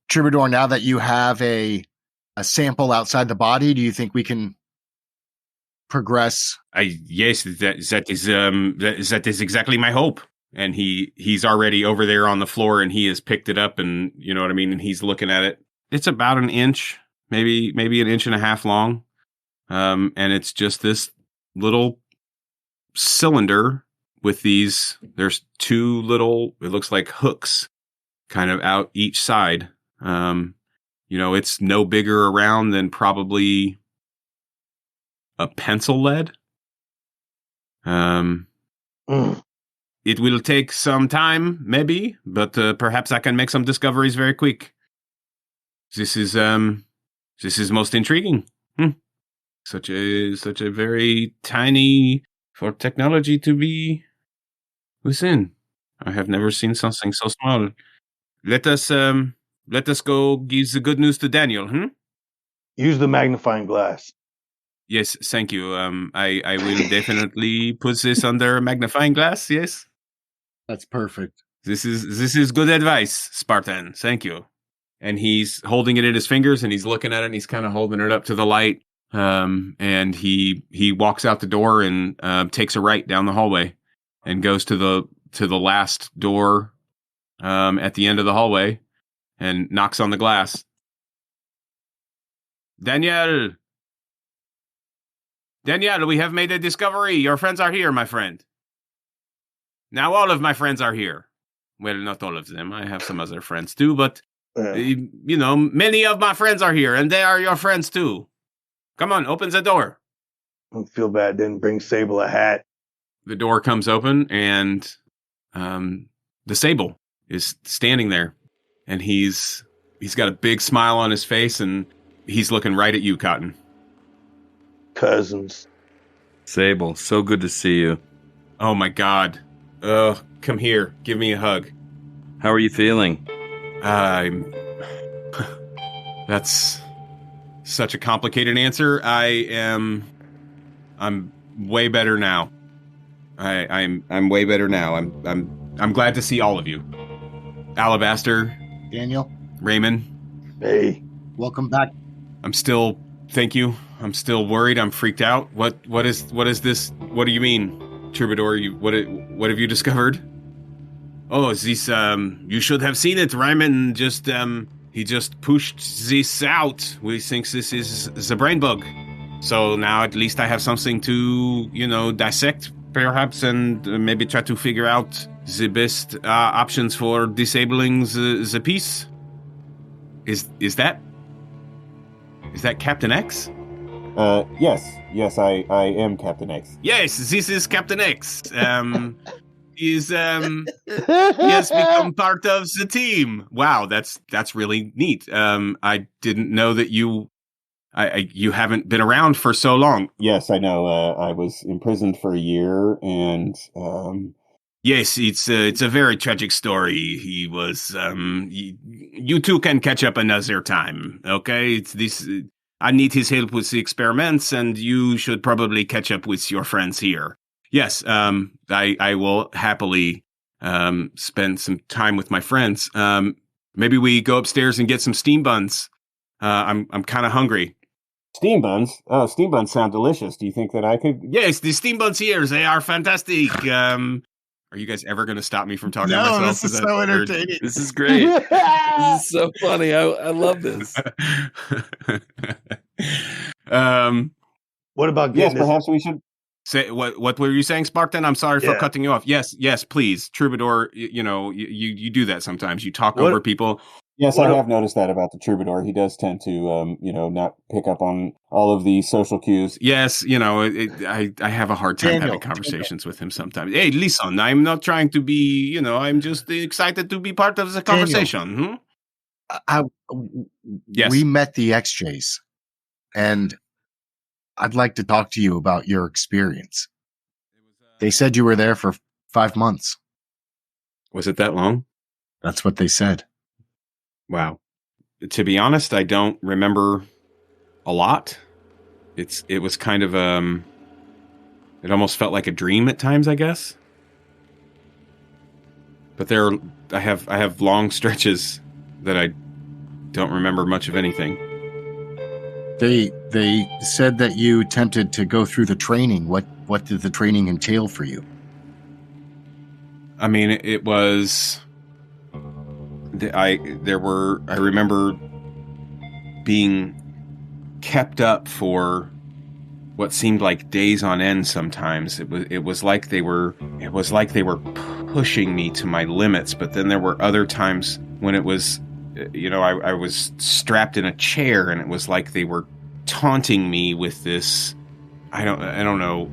Troubadour, now that you have a sample outside the body, do you think we can progress? Yes, that is exactly my hope. And he's already over there on the floor, and he has picked it up, and you know what I mean, and he's looking at it. It's about an inch, maybe an inch and a half long. And it's just this little cylinder with there's 2 little, it looks like hooks kind of out each side. It's no bigger around than probably a pencil lead. It will take some time, maybe, but perhaps I can make some discoveries very quick. This is most intriguing. Such a very tiny for technology to be within. I have never seen something so small. Let us go give the good news to Daniel. Use the magnifying glass. Yes, thank you. I will definitely put this under a magnifying glass. Yes, That's perfect. this is good advice, Spartan. Thank you. And he's holding it in his fingers, and he's looking at it, and he's kind of holding it up to the light. And he walks out the door and takes a right down the hallway, and goes to the last door at the end of the hallway, and knocks on the glass. Daniel, we have made a discovery. Your friends are here, my friend. Now all of my friends are here. Well, not all of them. I have some other friends too, but many of my friends are here, and they are your friends too. Come on, open the door. I feel bad. Didn't bring Sable a hat. The door comes open, and the Sable is standing there, and he's got a big smile on his face, and he's looking right at you, Cotton. Cousins. Sable, so good to see you. Oh my God. Come here. Give me a hug. How are you feeling? That's such a complicated answer. I'm way better now. I'm way better now. I'm glad to see all of you. Alabaster, Daniel, Raymond. Hey. welcome back. Thank you. I'm still worried. I'm freaked out. What is this? What do you mean, Troubadour? What have you discovered? Oh, this you should have seen it. Raymond he just pushed this out. We think this is the brain bug. So now at least I have something to, dissect perhaps, and maybe try to figure out the best options for disabling the piece. Is that Captain X? Yes, I am Captain X. Yes, this is Captain X. He has become part of the team. Wow, that's really neat. I didn't know that you haven't been around for so long. Yes, I know. I was imprisoned for a year, and yes, it's a very tragic story. He was. You two can catch up another time. Okay, it's this. I need his help with the experiments, and you should probably catch up with your friends here. Yes, I will happily spend some time with my friends. Maybe we go upstairs and get some steam buns. I'm kind of hungry. Steam buns? Oh, steam buns sound delicious. Do you think that I could? Yes, the steam buns here, they are fantastic. Are you guys ever going to stop me from talking to myself? No, this is so entertaining. This is great. This is so funny. I love this. What about Yes, getting this? perhaps we should. Say what were you saying, Spartan? I'm sorry for cutting you off. Yes, please. Troubadour, you do that sometimes. You talk over people. Yes, I have noticed that about the Troubadour. He does tend to, not pick up on all of the social cues. Yes, I have a hard time having conversations with him sometimes. Hey, listen, I'm not trying to be, I'm just excited to be part of the conversation. Yes. We met the XJs, and I'd like to talk to you about your experience. They said you were there for 5 months. Was it that long? That's what they said. Wow. To be honest, I don't remember a lot. It was kind of it almost felt like a dream at times, I guess. But I have long stretches that I don't remember much of anything. They said that you attempted to go through the training. What did the training entail for you? I mean, it was. I remember being kept up for what seemed like days on end sometimes. It was like they were pushing me to my limits, but then there were other times when it was I was strapped in a chair and it was like they were taunting me with this. I don't know.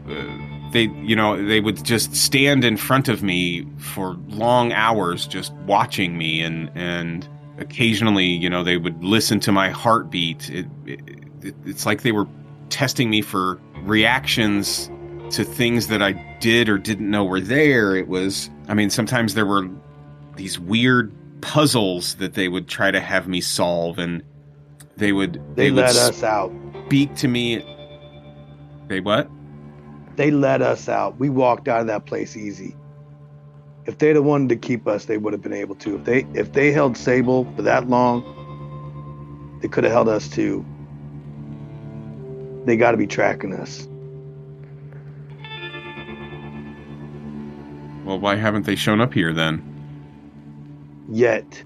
They would just stand in front of me for long hours, just watching me, and occasionally, they would listen to my heartbeat. It's like they were testing me for reactions to things that I did or didn't know were there. It was, sometimes there were these weird puzzles that they would try to have me solve, and they let us out. Speak to me. They what? They let us out. We walked out of that place easy. If they'd have wanted to keep us, they would have been able to. If they held Sable for that long, they could have held us too. They got to be tracking us. Well, why haven't they shown up here then? Yet.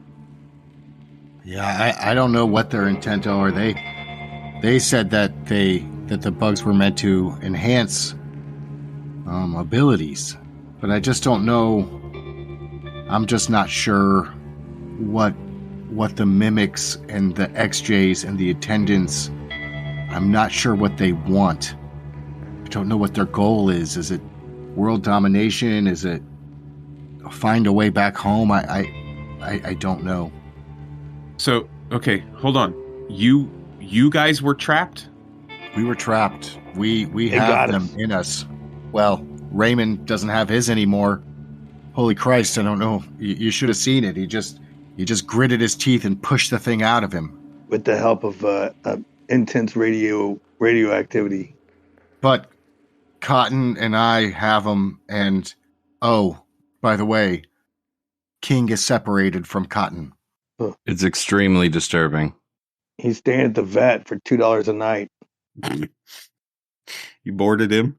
Yeah, I don't know what their intent are. They said that the bugs were meant to enhance abilities, but I just don't know. I'm just not sure what the mimics and the XJs and the attendants. I'm not sure what they want. I don't know what their goal is. Is it world domination? Is it find a way back home? I don't know. So, okay, hold on. You guys were trapped? We were trapped. We have them in us. Well, Raymond doesn't have his anymore. Holy Christ, I don't know. You should have seen it. He just gritted his teeth and pushed the thing out of him. With the help of intense radioactivity. But Cotton and I have them, and oh, by the way, King is separated from Cotton. It's extremely disturbing. He's staying at the vet for $2 a night. You boarded him?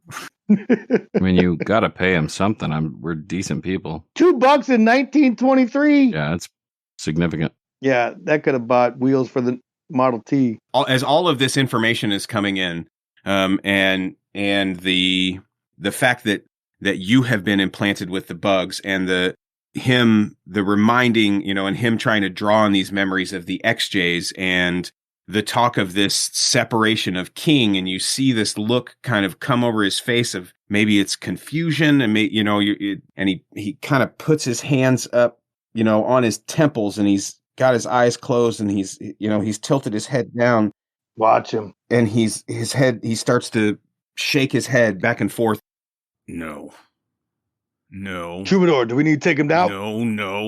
I mean, you got to pay him something. We're decent people. $2 in 1923. Yeah, it's significant. Yeah, that could have bought wheels for the Model T. As all of this information is coming in, and the fact that that you have been implanted with the bugs, and the reminding, and him trying to draw on these memories of the XJs and the talk of this separation of King, and you see this look kind of come over his face of maybe it's confusion, and he kind of puts his hands up, on his temples, and he's got his eyes closed, and he's tilted his head down. Watch him. And he starts to shake his head back and forth. No. Troubadour, do we need to take him down? No.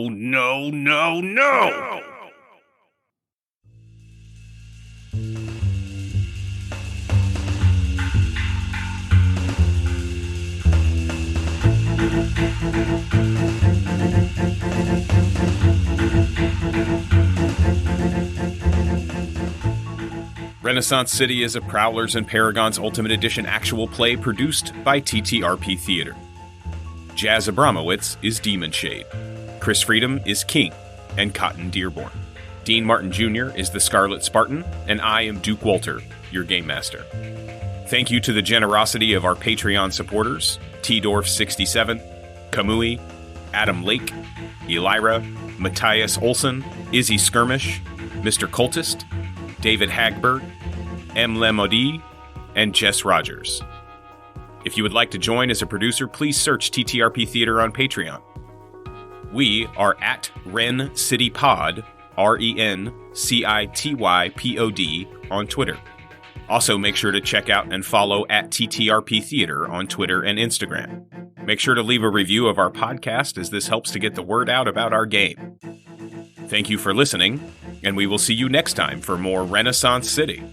Renaissance City is a Prowlers and Paragons Ultimate Edition actual play produced by TTRP Theater. Jazz Abramowitz is Demon Shade. Chris Freedom is King and Cotton Dearborn. Dean Martin Jr. is the Scarlet Spartan, and I am Duke Walter, your Game Master. Thank you to the generosity of our Patreon supporters, T-Dorf67, Kamui, Adam Lake, Elira, Matthias Olson, Izzy Skirmish, Mr. Cultist, David Hagberg, M. Lemodi, and Jess Rogers. If you would like to join as a producer, please search TTRP Theater on Patreon. We are at Ren City Pod, RENCITYPOD, on Twitter. Also, make sure to check out and follow at TTRP Theater on Twitter and Instagram. Make sure to leave a review of our podcast, as this helps to get the word out about our game. Thank you for listening, and we will see you next time for more Renaissance City.